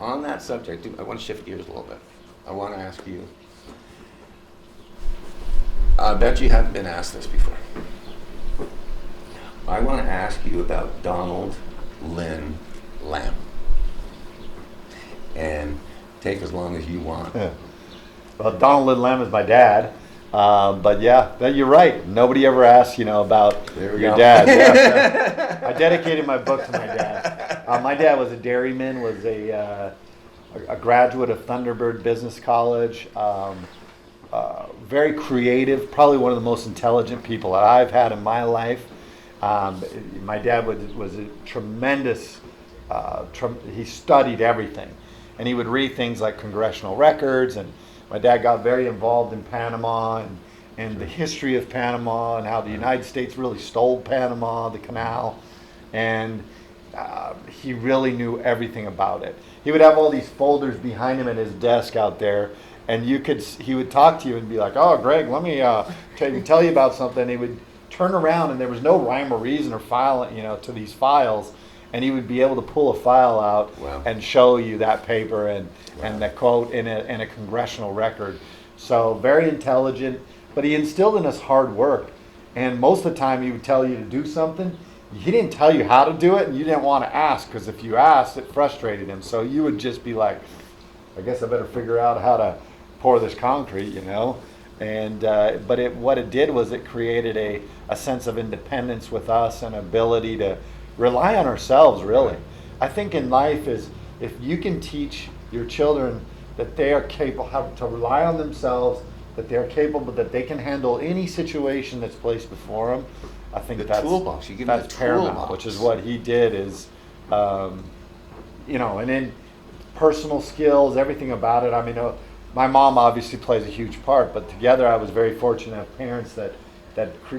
on that subject, I want to shift gears a little bit. I want to ask you, I bet you haven't been asked this before. I want to ask you about Donald Lynn Lamb. And take as long as you want. Yeah. Well, Donald Lynn Lamb is my dad. But yeah, you're right. Nobody ever asked, about your dad. Yeah, I dedicated my book to my dad. My dad was a dairyman, was a graduate of Thunderbird Business College. Very creative, probably one of the most intelligent people that I've had in my life. My dad was a tremendous, he studied everything. And he would read things like congressional records, and my dad got very involved in Panama and the history of Panama and how the United States really stole Panama, the canal, and he really knew everything about it. He would have all these folders behind him at his desk out there, and he would talk to you and be like, "Oh, Greg, let me tell you about something." And he would turn around, and there was no rhyme or reason or file, to these files. And he would be able to pull a file out and show you that paper and the quote in a congressional record. So very intelligent, but he instilled in us hard work. And most of the time he would tell you to do something. He didn't tell you how to do it, and you didn't want to ask, because if you asked, it frustrated him. So you would just be like, I guess I better figure out how to pour this concrete, And but what it did was it created a sense of independence with us and ability to rely on ourselves, really. I think in life is if you can teach your children that they are capable to rely on themselves, that they're capable, that they can handle any situation that's placed before them. I think that's toolbox. You give them that's the paramount, toolbox. which is what he did. Is and then personal skills, everything about it. I mean, my mom obviously plays a huge part, but together I was very fortunate to have parents that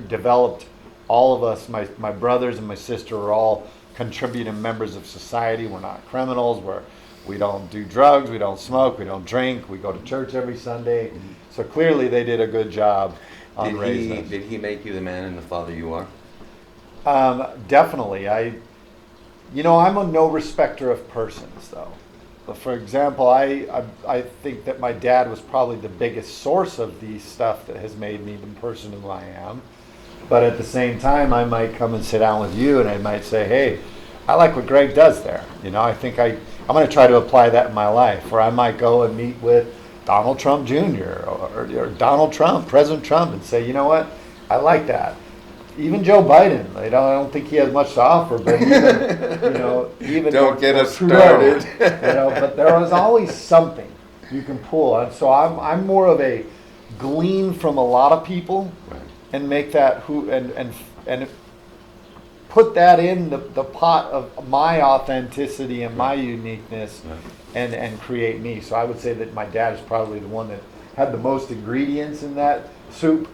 developed all of us. My brothers and my sister are all contributing members of society. We're not criminals. We don't do drugs. We don't smoke. We don't drink. We go to church every Sunday. So clearly they did a good job on raising us. Did he make you the man and the father you are? Definitely. I'm a no respecter of persons, though. But for example, I think that my dad was probably the biggest source of the stuff that has made me the person who I am. But at the same time, I might come and sit down with you and I might say, hey, I like what Greg does there. I think I'm going to try to apply that in my life. Or I might go and meet with Donald Trump Jr. or Donald Trump, President Trump, and say, you know what, I like that. Even Joe Biden, I don't think he has much to offer, but even don't get us Trudeau, started. But there is always something you can pull. And so I'm more of a glean from a lot of people. Right. And make that and put that in the pot of my authenticity and my uniqueness, and create me. So I would say that my dad is probably the one that had the most ingredients in that soup,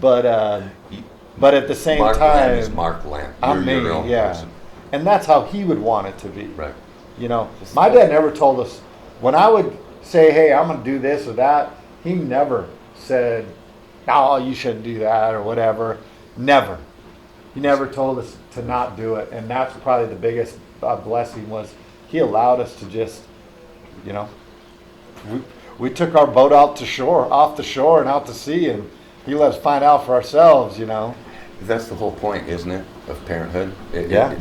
but at the same Mark time, Lamb is Mark Lamb. I'm me, your own yeah. person. And that's how he would want it to be. Right. My dad never told us when I would say, "Hey, I'm going to do this or that." He never said, "No, you shouldn't do that," or whatever. Never. He never told us to not do it, and that's probably the biggest blessing was he allowed us to just, we took our boat off the shore and out to sea, and he let us find out for ourselves. That's the whole point, isn't it, of parenthood? Yeah.